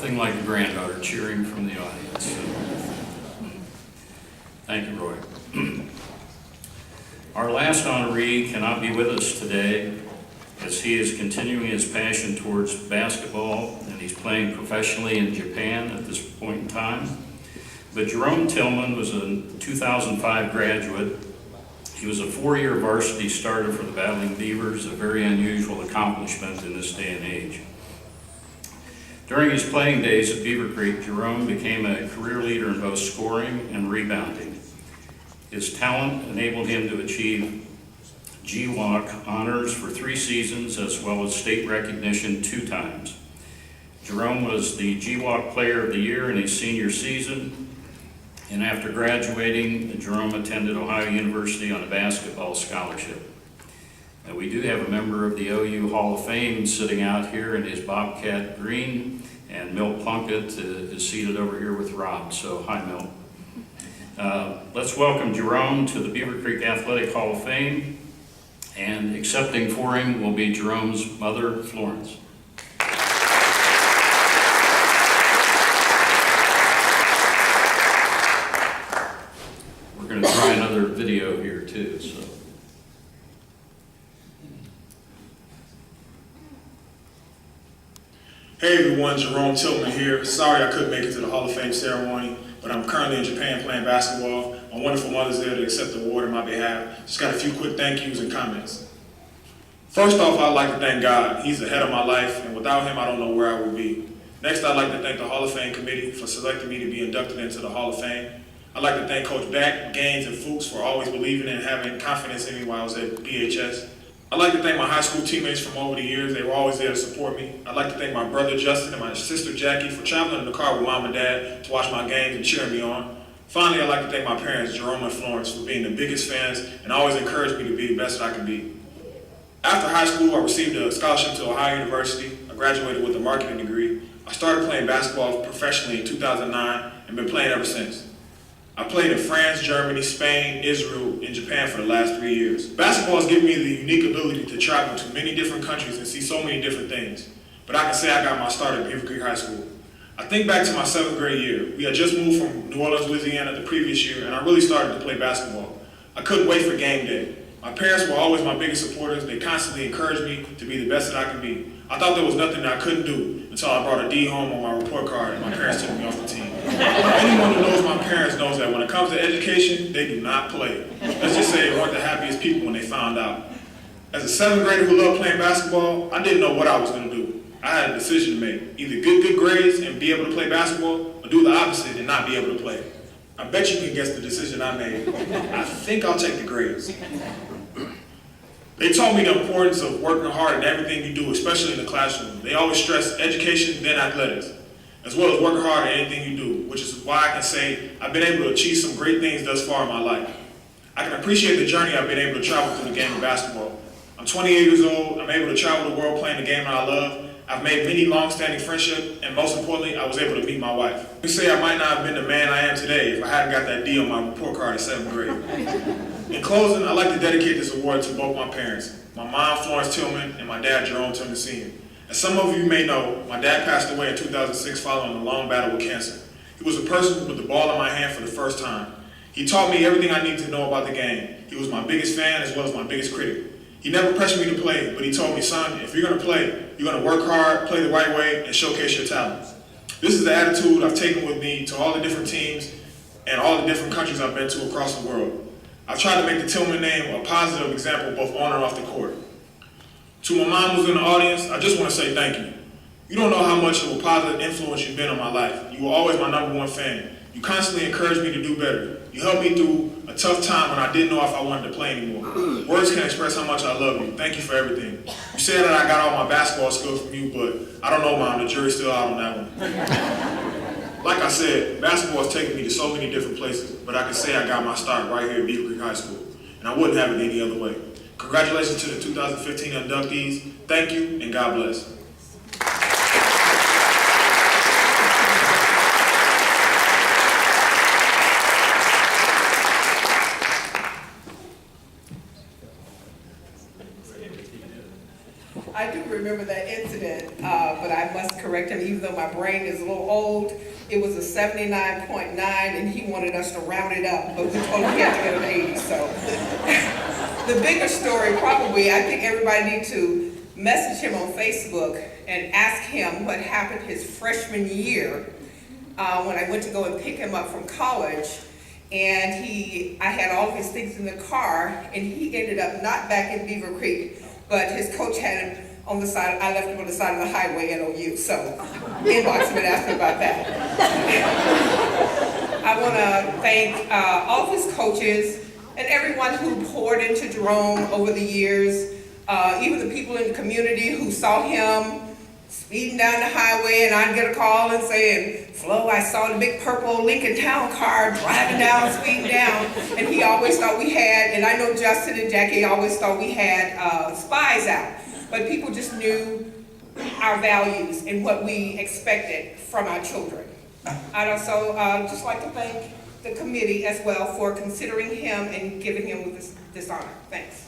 Nothing like a granddaughter cheering from the audience. So, thank you, Roy. Our last honoree cannot be with us today as he is continuing his passion towards basketball and he's playing professionally in Japan at this point in time. But Jerome Tillman was a 2005 graduate. He was a 4-year varsity starter for the Battling Beavers, a very unusual accomplishment in this day and age. During his playing days at Beaver Creek, Jerome became a career leader in both scoring and rebounding. His talent enabled him to achieve GWAC honors for 3 seasons as well as state recognition 2 times. Jerome was the GWAC Player of the Year in his senior season, and after graduating, Jerome attended Ohio University on a basketball scholarship. Now, we do have a member of the OU Hall of Fame sitting out here in his Bobcat green, and Milt Plunkett is seated over here with Rob, so hi Milt. Let's welcome Jerome to the Beaver Creek Athletic Hall of Fame, and accepting for him will be Jerome's mother, Florence. We're going to try another video here too. So. Hey everyone, Jerome Tillman here. Sorry I couldn't make it to the Hall of Fame ceremony, but I'm currently in Japan playing basketball. My wonderful mother's there to accept the award on my behalf. Just got a few quick thank yous and comments. First off, I'd like to thank God. He's the head of my life, and without him, I don't know where I would be. Next, I'd like to thank the Hall of Fame committee for selecting me to be inducted into the Hall of Fame. I'd like to thank Coach Beck, Gaines, and Fuchs for always believing and having confidence in me while I was at BHS. I'd like to thank my high school teammates from over the years. They were always there to support me. I'd like to thank my brother Justin and my sister Jackie for traveling in the car with mom and dad to watch my games and cheering me on. Finally, I'd like to thank my parents, Jerome and Florence, for being the biggest fans and always encouraged me to be the best that I can be. After high school, I received a scholarship to Ohio University. I graduated with a marketing degree. I started playing basketball professionally in 2009 and been playing ever since. I played in France, Germany, Spain, Israel, and Japan for the last 3 years. Basketball has given me the unique ability to travel to many different countries and see so many different things. But I can say I got my start at Beaver Creek High School. I think back to my 7th grade year. We had just moved from New Orleans, Louisiana the previous year, and I really started to play basketball. I couldn't wait for game day. My parents were always my biggest supporters. They constantly encouraged me to be the best that I can be. I thought there was nothing that I couldn't do until I brought a D home on my report card and my parents took me off the team. Anyone who knows my parents knows that when it comes to education, they do not play. Let's just say they weren't the happiest people when they found out. As a 7th grader who loved playing basketball, I didn't know what I was going to do. I had a decision to make. Either get good grades and be able to play basketball, or do the opposite and not be able to play. I bet you can guess the decision I made. I think I'll take the grades. They taught me the importance of working hard in everything you do, especially in the classroom. They always stress education, then athletics, as well as working hard at anything you do, which is why I can say I've been able to achieve some great things thus far in my life. I can appreciate the journey I've been able to travel through the game of basketball. I'm 28 years old, I'm able to travel the world playing the game that I love. I've made many long-standing friendships, and most importantly, I was able to meet my wife. You say I might not have been the man I am today if I hadn't got that D on my report card in 7th grade. In closing, I'd like to dedicate this award to both my parents, my mom, Florence Tillman, and my dad, Jerome Tillman Sr. As some of you may know, my dad passed away in 2006 following a long battle with cancer. He was a person with the ball in my hand for the first time. He taught me everything I needed to know about the game. He was my biggest fan as well as my biggest critic. He never pressured me to play, but he told me, son, if you're going to play, you're going to work hard, play the right way, and showcase your talents. This is the attitude I've taken with me to all the different teams and all the different countries I've been to across the world. I've tried to make the Tillman name a positive example both on and off the court. To my mom who's in the audience, I just want to say thank you. You don't know how much of a positive influence you've been on my life. You were always my #1 fan. You constantly encouraged me to do better. You helped me through a tough time when I didn't know if I wanted to play anymore. Words can't express how much I love you. Thank you for everything. You said that I got all my basketball skills from you, but I don't know, Mom. The jury's still out on that one. Like I said, basketball has taken me to so many different places, but I can say I got my start right here at Beaver Creek High School, and I wouldn't have it any other way. Congratulations to the 2015 inductees. Thank you, and God bless. I do remember that incident, but I must correct him, even though my brain is a little old. It was a 79.9, and he wanted us to round it up, but we told him he had to get an 80, so. The bigger story, probably, I think everybody needs to message him on Facebook and ask him what happened his freshman year when I went to go and pick him up from college. And I had all of his things in the car, and he ended up not back in Beaver Creek, but his coach had him on the side. I left him on the side of the highway at OU, so inbox him and ask him about that. I want to thank all of his coaches and everyone who poured into Jerome over the years, even the people in the community who saw him speeding down the highway, and I'd get a call and saying, "Flo, I saw the big purple Lincoln Town car driving down, speeding down," and he always thought we had, and I know Justin and Jackie always thought we had spies out, but people just knew our values and what we expected from our children. I'd also just like to thank the committee as well for considering him and giving him this honor. Thanks.